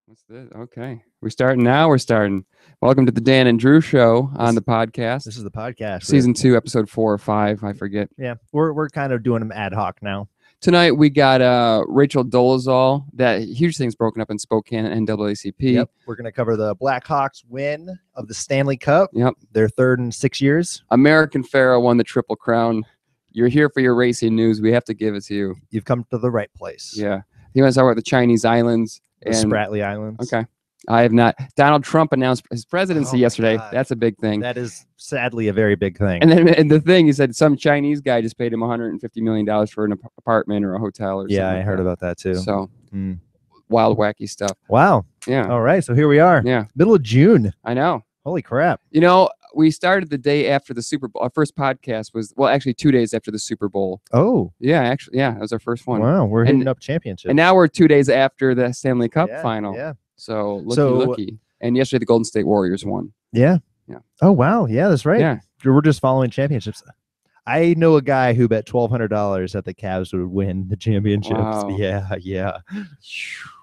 What's this? Okay. We're starting now. We're starting. Welcome to the Dan and Drew Show on the podcast. This is the podcast. Season 2, episode 4 or 5. I forget. Yeah, we're kind of doing them ad hoc now. Tonight we got Rachel Dolezal. That huge thing's broken up in Spokane and NAACP. Yep. We're going to cover the Blackhawks win of the Stanley Cup. Yep. Their third in 6 years. American Pharoah won the Triple Crown. You're here for your racing news. We have to give it to you. You've come to the right place. Yeah. You want to talk about the Chinese islands? The Spratly Islands. Okay. I have not. Donald Trump announced his presidency yesterday. God. That's a big thing. That is sadly a very big thing. And the thing, he said some Chinese guy just paid him $150 million for an apartment or a hotel or something. Yeah, I heard about that too. So wild, wacky stuff. Wow. Yeah. All right. So here we are. Yeah. Middle of June. I know. Holy crap. You know, we started the day after the Super Bowl. Our first podcast was, well, actually 2 days after the Super Bowl. Oh. Yeah, actually, yeah, that was our first one. Wow. We're hitting up championships. And now we're 2 days after the Stanley Cup final. Yeah. So looky. And yesterday the Golden State Warriors won. Yeah. Yeah. Oh, wow. Yeah, that's right. Yeah. We're just following championships. I know a guy who bet $1,200 that the Cavs would win the championships. Wow. Yeah.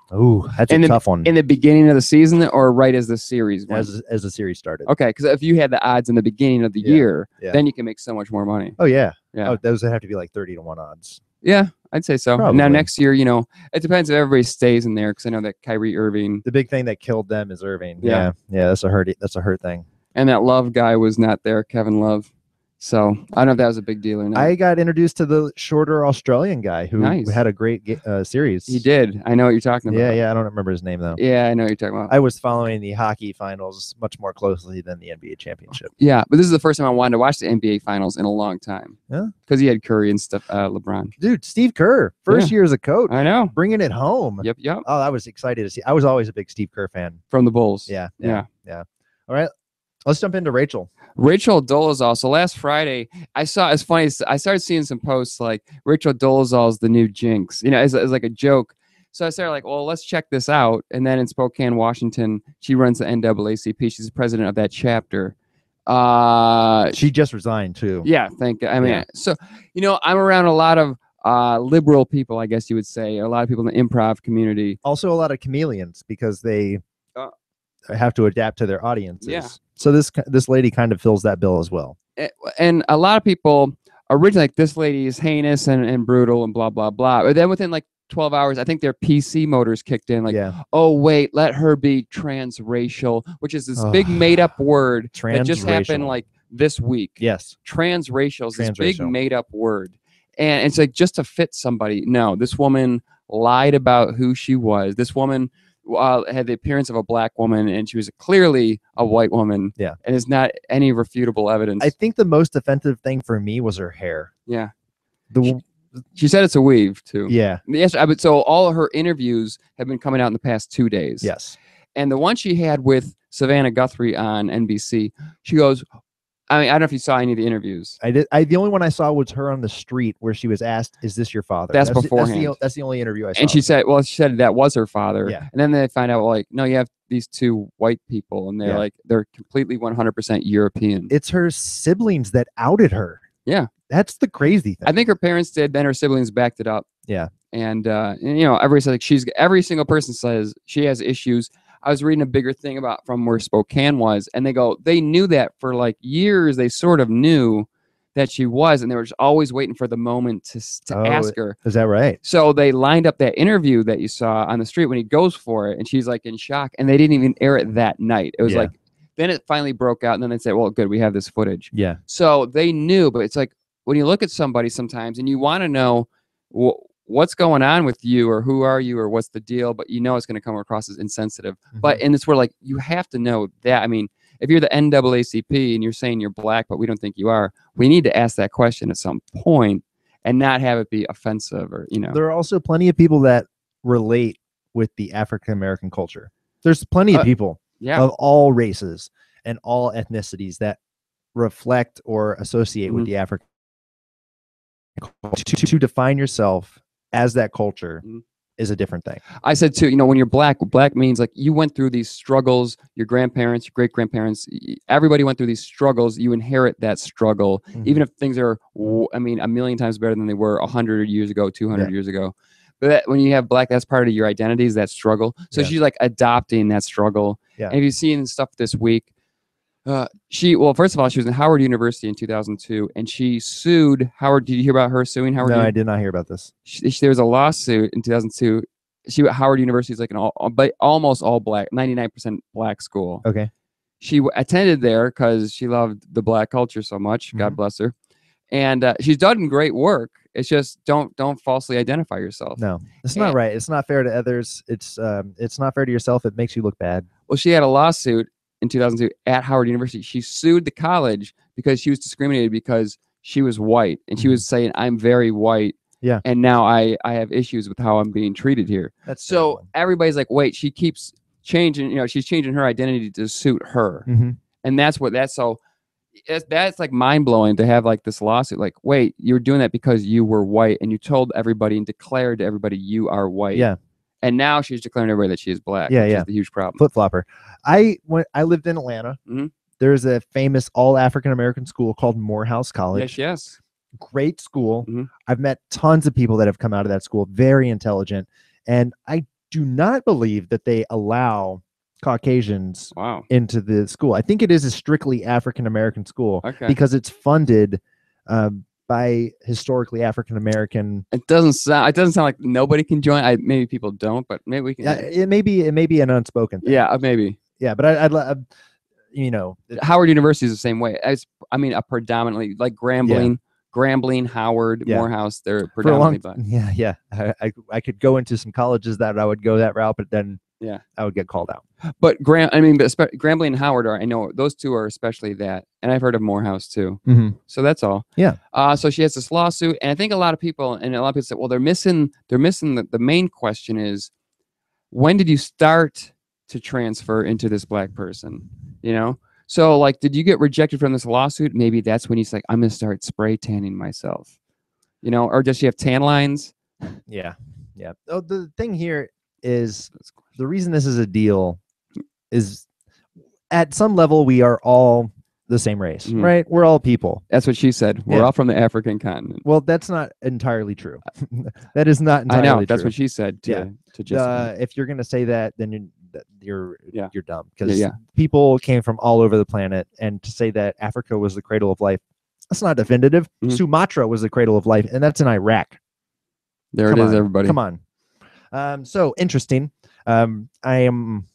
Oh, that's a tough one. In the beginning of the season or right as the series went? As the series started. Okay, because if you had the odds in the beginning of the year, then you can make so much more money. Oh, yeah. Yeah. Oh, those would have to be like 30-1 odds. Yeah, I'd say so. Probably. Now next year, it depends if everybody stays in there because I know that Kyrie Irving. The big thing that killed them is Irving. Yeah. Yeah, that's a hurt thing. And that Love guy was not there, Kevin Love. So I don't know if that was a big deal or not. I got introduced to the shorter Australian guy who had a great series. He did. I know what you're talking about. Yeah. I don't remember his name, though. Yeah, I know what you're talking about. I was following the hockey finals much more closely than the NBA championship. Yeah, but this is the first time I wanted to watch the NBA finals in a long time. Yeah. Because he had Curry and stuff, LeBron. Dude, Steve Kerr, first year as a coach. I know. Bringing it home. Yep. Oh, I was excited to see. I was always a big Steve Kerr fan. From the Bulls. Yeah. All right. Let's jump into Rachel. Rachel Dolezal. So last Friday, it's funny. I started seeing some posts like Rachel Dolezal is the new Jinx, as like a joke. So I started like, well, let's check this out. And then in Spokane, Washington, she runs the NAACP. She's the president of that chapter. She just resigned too. Yeah, so, I'm around a lot of liberal people, I guess you would say, a lot of people in the improv community. Also a lot of chameleons because they have to adapt to their audiences. Yeah. So this lady kind of fills that bill as well. And a lot of people originally like this lady is heinous and brutal and blah, blah, blah. But then within like 12 hours, I think their PC motors kicked in. Oh, wait, let her be transracial, which is this big made up word that just happened like this week. Yes. Transracial is this big made up word. And it's like just to fit somebody. No, this woman lied about who she was. This woman had the appearance of a black woman, and she was clearly a white woman. Yeah, and it's not any refutable evidence. I think the most offensive thing for me was her hair. Yeah, she said it's a weave too. Yeah, yes. So all of her interviews have been coming out in the past 2 days. Yes, and the one she had with Savannah Guthrie on NBC, she goes, I don't know if you saw any of the interviews. I did. The only one I saw was her on the street where she was asked, "Is this your father?" That's beforehand. That's the only interview I saw. And she said that was her father. Yeah. And then they find out, no, you have these two white people, and they're completely 100% European. It's her siblings that outed her. Yeah. That's the crazy thing. I think her parents did, then her siblings backed it up. Yeah. And every single person says she has issues. I was reading a bigger thing from where Spokane was, and they knew that for like years. They sort of knew that she was, and they were just always waiting for the moment to ask her. Is that right? So they lined up that interview that you saw on the street when he goes for it, and she's like in shock, and they didn't even air it that night. It was then it finally broke out, and then they said, well, good, we have this footage. Yeah. So they knew, but it's like when you look at somebody sometimes and you want to know what's going on with you, or who are you, or what's the deal, but it's going to come across as insensitive. But and it's where you have to know that. I mean, if you're the NAACP and you're saying you're black, but we don't think you are, we need to ask that question at some point and not have it be offensive or There are also plenty of people that relate with the African American culture. There's plenty of people of all races and all ethnicities that reflect or associate with the African culture. To define yourself as that culture is a different thing. I said too, when you're black means like you went through these struggles, your grandparents, your great grandparents, everybody went through these struggles. You inherit that struggle, even if things are, a million times better than they were 100 years ago, 200 years ago. But when you have black, that's part of your identity, is that struggle. So she's like adopting that struggle. Yeah. And if you've seen stuff this week, well, first of all, she was in Howard University in 2002, and she sued Howard. Did you hear about her suing Howard? No, I did not hear about this. There was a lawsuit in 2002. Howard University is like almost all black, 99% black school. Okay. She attended there because she loved the black culture so much. God bless her. And she's done great work. It's just don't falsely identify yourself. No, it's not right. It's not fair to others. It's not fair to yourself. It makes you look bad. Well, she had a lawsuit in 2002 at Howard University. She sued the college because she was discriminated because she was white, and she was saying, "I'm very white." Yeah. And now I have issues with how I'm being treated here. That's so everybody's like, wait, she keeps changing. She's changing her identity to suit her, and that's like mind blowing to have like this lawsuit. Like, wait, you're doing that because you were white, and you told everybody and declared to everybody you are white. Yeah. And now she's declaring to everybody that she is black. Yeah, which is the huge problem. Flip flopper. I lived in Atlanta. There's a famous all African American school called Morehouse College. Yes. Great school. I've met tons of people that have come out of that school, very intelligent, and I do not believe that they allow Caucasians into the school. I think it is a strictly African American school because it's funded by historically African American. It doesn't sound like nobody can join. Maybe people don't, but maybe we can. It may be an unspoken thing. Yeah, maybe. Yeah, but I'd Howard University is the same way. A predominantly like Grambling, Howard, Morehouse, they're predominantly black. Yeah. I could go into some colleges that I would go that route, but then I would get called out. But Grambling and Howard I know those two are especially that, and I've heard of Morehouse too. So that's all. Yeah. So she has this lawsuit, and I think a lot of people say, well, they're missing the main question is, when did you start to transfer into this black person? So, like, did you get rejected from this lawsuit? Maybe that's when he's like, I'm going to start spray tanning myself, or does she have tan lines? Yeah. Oh, the thing here is the reason this is a deal is at some level, we are all the same race, right? We're all people. That's what she said. We're all from the African continent. Well, that's not entirely true. That is not entirely true. I know. That's what she said to if you're going to say that, then you're dumb, because people came from all over the planet, and to say that Africa was the cradle of life, that's not definitive. Sumatra was the cradle of life, and that's in Iraq. It is, everybody. Come on. So interesting. I don't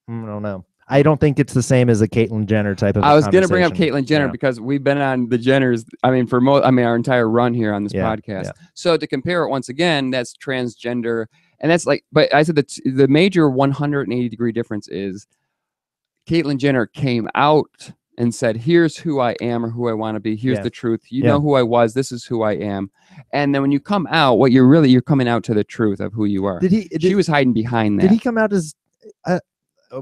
know. I don't think it's the same as a Caitlyn Jenner type of. I was going to bring up Caitlyn Jenner because we've been on the Jenners. Our entire run here on this podcast. So to compare it once again, that's transgender. And that's like, but I said the major 180-degree difference is Caitlyn Jenner came out and said, here's who I am or who I want to be. Here's the truth. You know who I was. This is who I am. And then when you come out, you're coming out to the truth of who you are. She was hiding behind that. Did he come out as,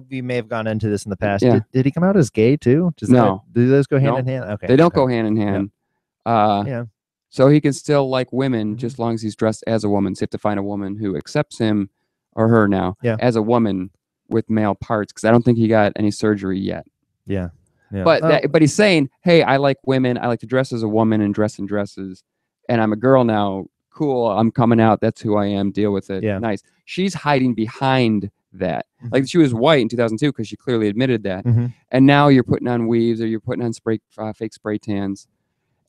we may have gone into this in the past. Did he come out as gay too? No. Do those go hand in hand? Okay. They don't go hand in hand. So he can still like women just as long as he's dressed as a woman. So you have to find a woman who accepts him or her now as a woman with male parts, because I don't think he got any surgery yet. Yeah. But he's saying, hey, I like women. I like to dress as a woman and dress in dresses. And I'm a girl now. Cool. I'm coming out. That's who I am. Deal with it. Yeah. Nice. She's hiding behind that. Like, she was white in 2002 because she clearly admitted that. And now you're putting on weaves or you're putting on fake spray tans.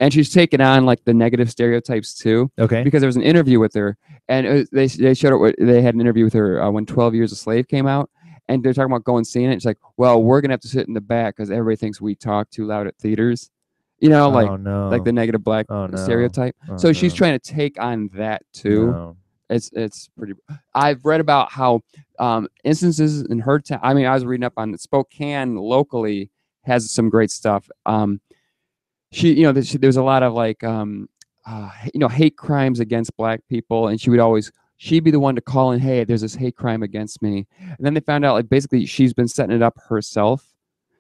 And she's taken on like the negative stereotypes too. Okay. Because there was an interview with her, and they showed it. They had an interview with her when 12 Years a Slave came out, and they're talking about going seeing it. It's like, well, we're gonna have to sit in the back because everybody thinks we talk too loud at theaters. Like the negative black stereotype. So she's trying to take on that too. It's pretty. I've read about how instances in her town. I was reading up on Spokane locally has some great stuff. There's a lot of like, hate crimes against black people. And she'd be the one to call in, hey, there's this hate crime against me. And then they found out like basically she's been setting it up herself.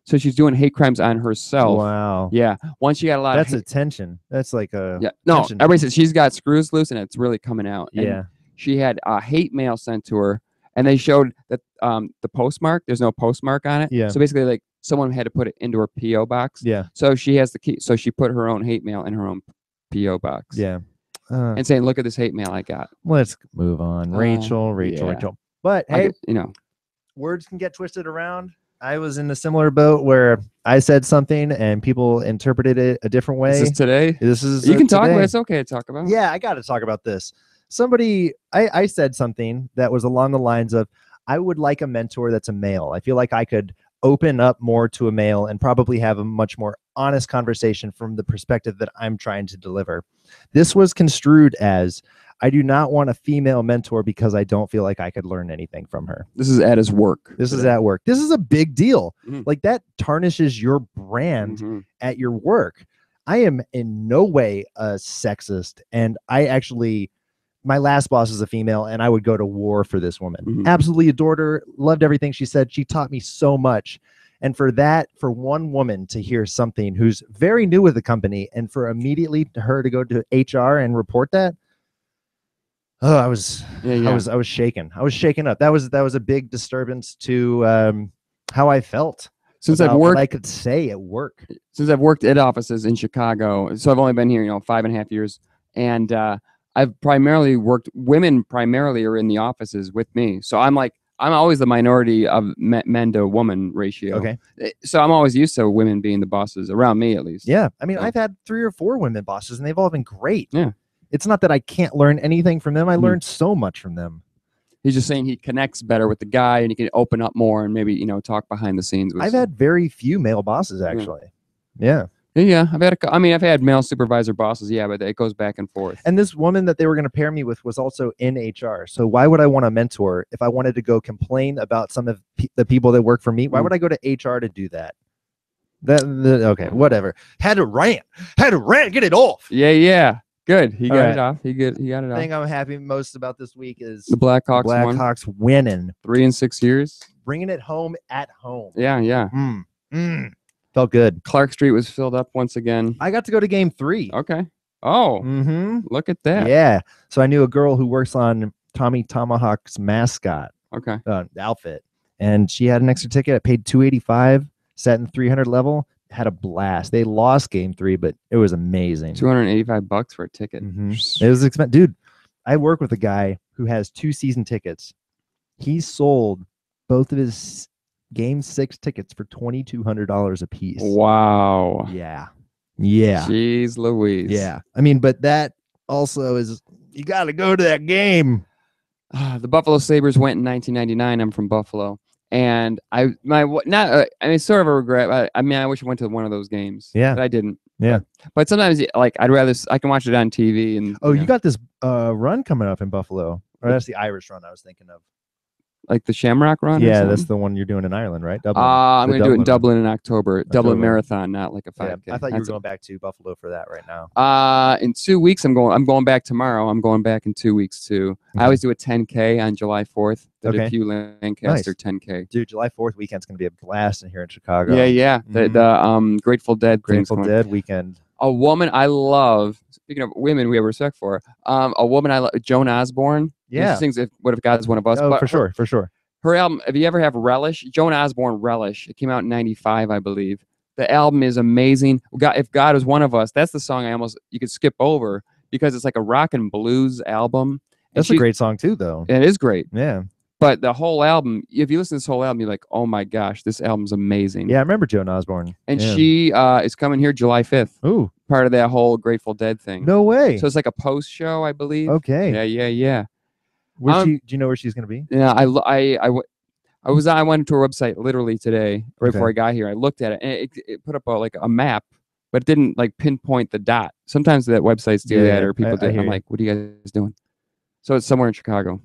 So she's doing hate crimes on herself. Wow. Yeah. Once she got a lot of attention. That's like a. Yeah. No, everybody says she's got screws loose and it's really coming out. And yeah. She had hate mail sent to her, and they showed that the postmark, there's no postmark on it. Yeah. So basically like, someone had to put it into her P.O. box. Yeah. So she has the key. So she put her own hate mail in her own P.O. box. Yeah. and saying, "Look at this hate mail I got." Let's move on. Rachel. But hey, words can get twisted around. I was in a similar boat where I said something and people interpreted it a different way. Is this today? This is you can talk about it. It's okay to talk about. Yeah, I got to talk about this. I said something that was along the lines of, I would like a mentor that's a male. I feel like I could open up more to a male and probably have a much more honest conversation from the perspective that I'm trying to deliver. This was construed as, I do not want a female mentor because I don't feel like I could learn anything from her. This is at his work. This is at work. This is a big deal. Like, that tarnishes your brand at your work. I am in no way a sexist. And my last boss is a female, and I would go to war for this woman. Absolutely adored her, loved everything she said. She taught me so much. And for one woman to hear something who's very new with the company, and for immediately her to go to HR and report that, I was shaken. I was shaken up. That was a big disturbance to how I felt. Since I've worked, what I could say at work. Since I've worked at offices in Chicago, so I've only been here, 5.5 years, and I've primarily worked. Women primarily are in the offices with me, so I'm always the minority of men to woman ratio. Okay, so I'm always used to women being the bosses around me, at least. Yeah, I mean, I've had 3 or 4 women bosses, and they've all been great. Yeah, it's not that I can't learn anything from them. I learned so much from them. He's just saying he connects better with the guy, and he can open up more, and maybe talk behind the scenes. I've had very few male bosses, actually. Yeah. Yeah, I've had male supervisor bosses, but it goes back and forth. And this woman that they were going to pair me with was also in HR. So why would I want a mentor if I wanted to go complain about some of the people that work for me? Why would I go to HR to do that? Okay, whatever. Had to rant, get it off. Yeah. Good. He got it off. He got it off. The thing I'm happy most about this week is the Blackhawks winning 3 in 6 years, bringing it home at home. Yeah. Felt good. Clark Street was filled up once again. I got to go to game 3. Okay. Oh, look at that. Yeah. So I knew a girl who works on Tommy Tomahawk's mascot. Okay. Outfit, and she had an extra ticket. I paid $285. Sat in 300 level. Had a blast. They lost game 3, but it was amazing. $285 for a ticket. It was expensive, dude. I work with a guy who has 2 season tickets. He sold both of his game 6 tickets for $2,200 a piece. Wow. Yeah. Jeez Louise. Yeah. I mean, but that also is, you got to go to that game. The Buffalo Sabres went in 1999. I'm from Buffalo. And sort of a regret. I wish I went to one of those games. Yeah. But I didn't. Yeah. But sometimes, I'd rather, I can watch it on TV. And you got this run coming up in Buffalo. Or that's the Irish run I was thinking of. Like the Shamrock Run? Yeah, that's the one you're doing in Ireland, right? Dublin. I'm going to do it in Dublin in October. Dublin Marathon, not like a 5K. Yeah, I thought you were going back to Buffalo for that right now. In 2 weeks, I'm going back tomorrow. I'm going back in 2 weeks too. Okay. I always do a 10K on July 4th. The DePuy Lancaster 10K. Dude, July 4th weekend's going to be a blast in here in Chicago. Yeah. The Grateful Dead weekend. A woman I love. Speaking of women, we have respect for. A woman I love, Joan Osborne. Yeah. She sings "What If God's One of Us." Oh, but for sure. Her album, if you ever have Relish, Joan Osborne Relish. It came out in '95, I believe. The album is amazing. If God is one of us, that's the song you could skip over because it's like a rock and blues album. That's a great song too, though. It is great. Yeah. But the whole album, if you listen to this whole album, you're like, oh my gosh, this album's amazing. Yeah, I remember Joan Osborne. And she is coming here July 5th. Ooh. Part of that whole Grateful Dead thing. No way. So it's like a post show, I believe. Okay. Yeah. Do you know where she's going to be? Yeah, I went to her website literally today, before I got here. I looked at it, and it put up a map, but it didn't pinpoint the dot. Sometimes that websites do that, or people do. I'm like, what are you guys doing? So it's somewhere in Chicago.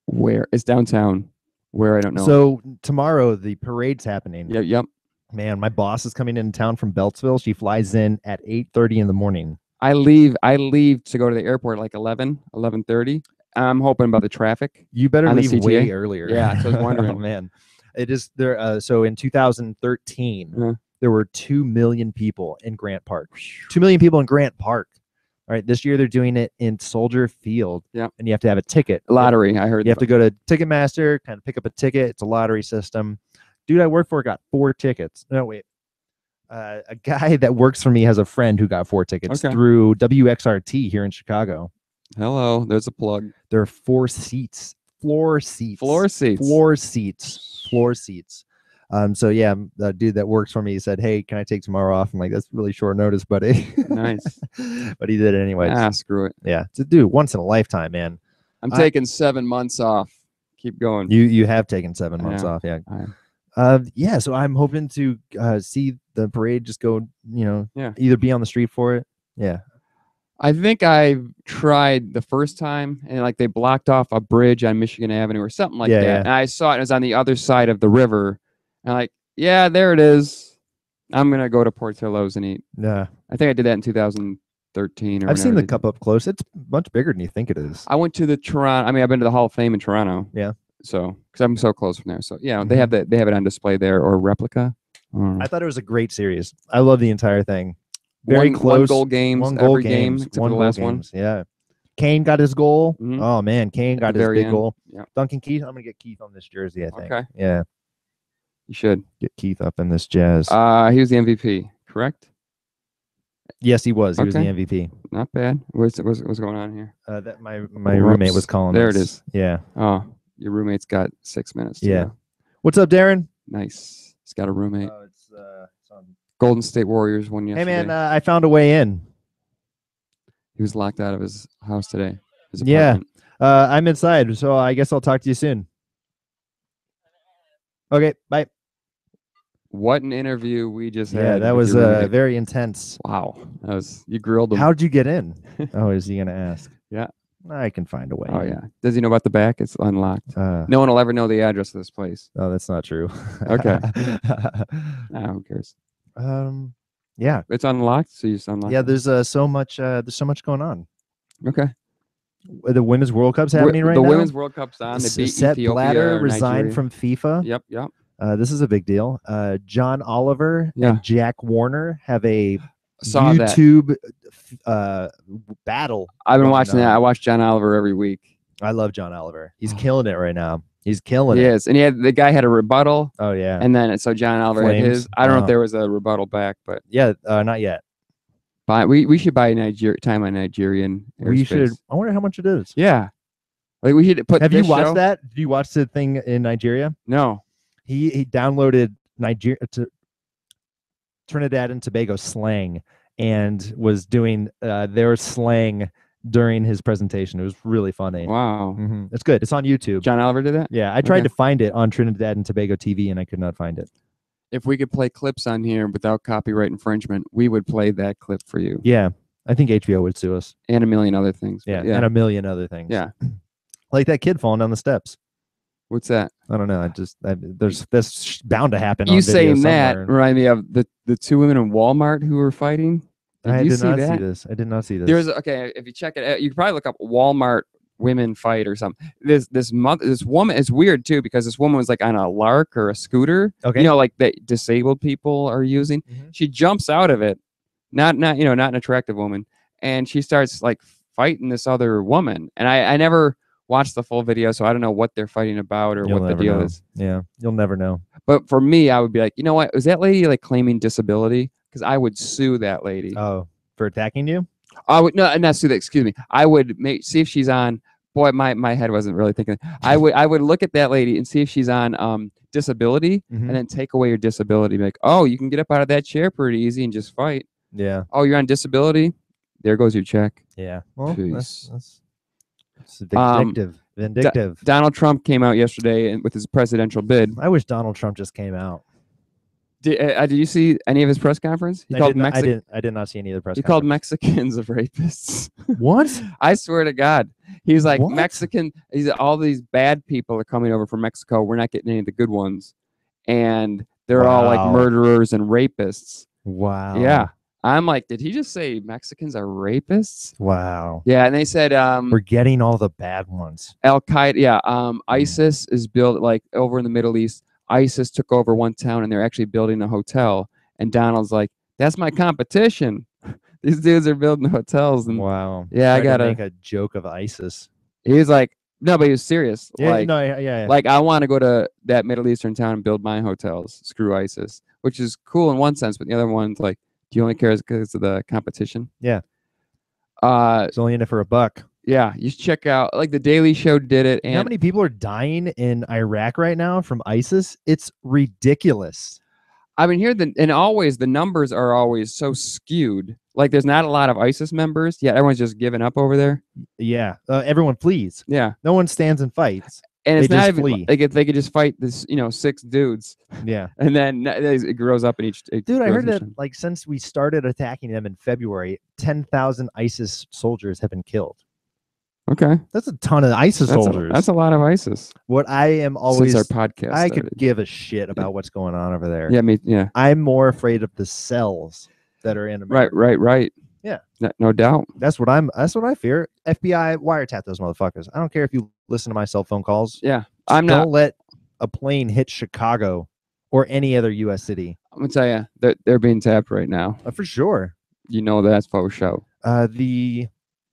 Where? It's downtown. Where? I don't know. So tomorrow the parade's happening. Yep. Man, my boss is coming in town from Beltsville. She flies in at 8:30 in the morning. I leave to go to the airport at 11:30. I'm hoping about the traffic. You better leave way earlier. Yeah, so I was wondering. Oh, man. It is there. So in 2013, there were 2 million people in Grant Park. 2 million people in Grant Park. All right. This year they're doing it in Soldier Field. Yeah. And you have to have a ticket. Lottery. I heard. You have to go to Ticketmaster, kind of pick up a ticket. It's a lottery system. Dude I work for got 4 tickets. No, wait. A guy that works for me has a friend who got 4 tickets through WXRT here in Chicago. Hello, there's a plug. There are 4 seats, floor seats. So yeah, the dude that works for me said, "Hey, can I take tomorrow off?" I'm like, "That's really short notice, buddy." Nice. But he did it anyway. Screw it. Yeah, to do once in a lifetime, man. I'm taking 7 months off. Keep going. You have taken 7 months off, yeah. Yeah, so I'm hoping to see the parade, just go, either be on the street for it. Yeah. I think I tried the first time, and like they blocked off a bridge on Michigan Avenue or something like that. Yeah. And I saw it was on the other side of the river. And I'm like, yeah, there it is. I'm gonna go to Portillo's and eat. Yeah. I think I did that in 2013. I've seen the cup up close. It's much bigger than you think it is. I went to the Toronto. I mean, I've been to the Hall of Fame in Toronto. Yeah. So, because I'm so close from there. So, yeah, they have it on display there, or replica. I thought it was a great series. I love the entire thing. Very close. 1 goal games. Every game except for the last one. Yeah. Kane got his goal. Oh man, Kane got his big goal. Yeah. Duncan Keith. I'm gonna get Keith on this jersey, I think. Okay. Yeah. You should get Keith up in this jazz. He was the MVP, correct? Yes, he was. He was the MVP. Not bad. What's going on here? That my roommate was calling. There it is. Yeah. Oh, your roommate's got 6 minutes. Yeah. What's up, Darren? Nice. He's got a roommate. It's on Golden State Warriors won yesterday. Hey man, I found a way in. He was locked out of his house today. His apartment. Yeah. I'm inside, so I guess I'll talk to you soon. Okay, bye. What an interview we just had. Yeah, that was very intense. Wow. You grilled him. How'd you get in? Oh, is he gonna ask? Yeah. I can find a way. Oh, yeah. Does he know about the back? It's unlocked. No one will ever know the address of this place. Oh, that's not true. Okay. Who cares? Yeah. It's unlocked, so you just unlock. Yeah, there's so much going on. Okay. The Women's World Cup's happening right now. The Women's World Cup's on. They beat Sepp Ethiopia Blatter resigned from FIFA. Yep. This is a big deal. John Oliver and Jack Warner have a YouTube battle. I've been watching that. I watch John Oliver every week. I love John Oliver. He's killing it right now. He's killing it. He is. And the guy had a rebuttal. Oh, yeah. And then so John Oliver had his. I don't know if there was a rebuttal back, but. Yeah, not yet. We should buy time on Nigerian airspace. We should. I wonder how much it is. Yeah. Like we should put. Have you watched that? Did you watch the thing in Nigeria? No. He downloaded Trinidad and Tobago slang and was doing their slang during his presentation. It was really funny. Wow. It's good. It's on YouTube. John Oliver did that? Yeah. I tried to find it on Trinidad and Tobago TV and I could not find it. If we could play clips on here without copyright infringement, we would play that clip for you. Yeah. I think HBO would sue us. And a million other things. Yeah. And a million other things. Yeah. Like that kid falling down the steps. What's that? I don't know. There's this bound to happen. You saying that remind me of the 2 women in Walmart who were fighting. I did not see this. I did not see this. There's if you check it out, you can probably look up Walmart women fight or something. This woman is weird too because this woman was like on a lark or a scooter. Okay. Like that disabled people are using. She jumps out of it, not an attractive woman, and she starts like fighting this other woman. And I never watched the full video, so I don't know what they're fighting about or what the deal is. Yeah, you'll never know. But for me, I would be like, you know what? Is that lady like claiming disability? Because I would sue that lady. Oh, for attacking you? I would not sue that. Excuse me. I would see if she's on. Boy, my head wasn't really thinking. I would look at that lady and see if she's on disability, and then take away your disability. Be like, oh, you can get up out of that chair pretty easy and just fight. Yeah. Oh, you're on disability. There goes your check. Yeah. Well, that's vindictive. Donald Trump came out yesterday with his presidential bid. I wish Donald Trump just came out. Did you see any of his press conference? I did not see any of the press. He called Mexicans of rapists. What? I swear to God, he's like what? Mexican. All these bad people are coming over from Mexico. We're not getting any of the good ones, and they're all like murderers and rapists. Wow. Yeah. I'm like, did he just say Mexicans are rapists? Wow. Yeah, and they said we're getting all the bad ones. Al Qaeda. Yeah. ISIS is built like over in the Middle East. ISIS took over one town and they're actually building a hotel. And Donald's like, that's my competition. These dudes are building hotels. And wow. Yeah, I gotta make a joke of ISIS. He's like, no, but he was serious. Yeah, like, no, yeah. Like, I want to go to that Middle Eastern town and build my hotels. Screw ISIS. which is cool in one sense, but the other one's like, do you only care because of the competition? Yeah. It's only in it for a buck. Yeah, you should check out, like, the Daily Show did it. And how many people are dying in Iraq right now from ISIS? It's ridiculous. I mean, and always the numbers are always so skewed. Like, there's not a lot of ISIS members, yet everyone's just giving up over there. Yeah, everyone flees. Yeah, no one stands and fights. And it's not even like if they could just fight this, 6 dudes. Yeah, and then it grows up in each. Dude, I heard that like since we started attacking them in February, 10,000 ISIS soldiers have been killed. Okay, that's a ton of ISIS soldiers. That's a lot of ISIS. What I am always since our podcast, I could give a shit about what's going on over there. Yeah. I'm more afraid of the cells that are in America. Right. Yeah, no doubt. That's what I fear. FBI wiretap those motherfuckers. I don't care if you listen to my cell phone calls. Yeah, don't let a plane hit Chicago or any other U.S. city. I'm gonna tell you, they're being tapped right now. For sure. That's faux show.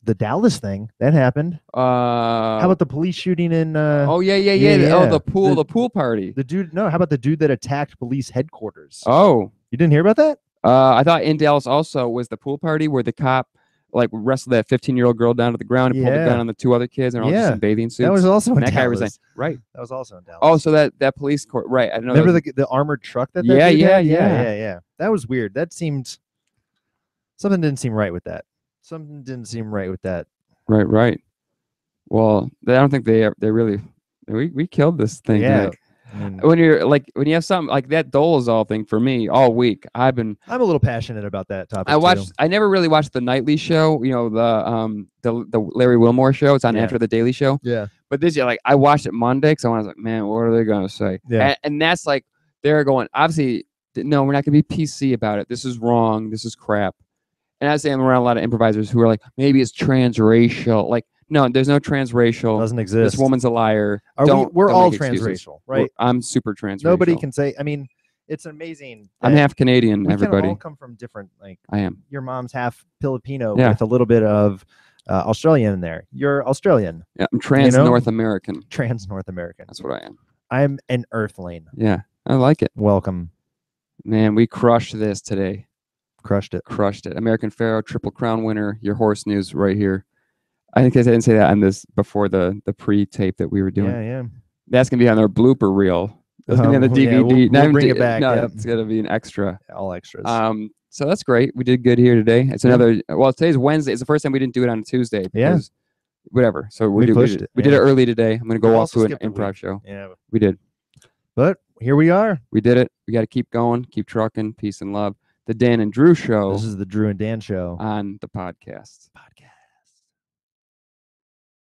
The Dallas thing that happened. How about the police shooting in? Yeah. Oh, the pool party. The dude. No, how about the dude that attacked police headquarters? Oh, you didn't hear about that? I thought in Dallas also was the pool party where the cop like wrestled that 15-year-old girl down to the ground and pulled the gun on the 2 other kids and all just in bathing suits. That was also in that Dallas. Guy resigned. Right. That was also in Dallas. Oh, so that police court. Right. I don't know. Remember the armored truck that? Yeah. That was weird. That seemed something didn't seem right with that. Something didn't seem right with that. Right. Well, I don't think they really. We killed this thing. Yeah. Like, when you have something like that Dolezal thing for me all week, I'm a little passionate about that topic. I never really watched the nightly show, the Larry Wilmore show. It's on after the Daily Show. Yeah. But this year, like, I watched it Monday because I was like, man, what are they gonna say? Yeah. And that's like they're going, obviously, no, we're not gonna be PC about it. This is wrong. This is crap. And I say I'm around a lot of improvisers who are like, maybe it's transracial. Like, no, there's no transracial. Doesn't exist. This woman's a liar. We're all transracial, right? I'm super transracial. Nobody can say. I mean, it's amazing. I'm half Canadian. Everybody. We all come from different. Like, I am. Your mom's half Filipino with a little bit of Australian in there. You're Australian. Yeah, I'm trans North American. Trans North American. That's what I am. I'm an Earthling. Yeah, I like it. Welcome, man. We crushed this today. Crushed it. American Pharaoh, Triple Crown winner. Your horse news right here. I think I didn't say that on this before the pre-tape that we were doing. Yeah. That's gonna be on our blooper reel. That's gonna be on the DVD. We'll bring it back. No, it's gonna be an extra. All extras. So that's great. We did good here today. It's another. Well, today's Wednesday. It's the first time we didn't do it on a Tuesday. Because whatever. So we did it early today. I'm gonna go off to an improv show. Yeah. We did. But here we are. We did it. We got to keep going. Keep trucking. Peace and love. The Dan and Drew Show. This is the Drew and Dan Show on the podcast.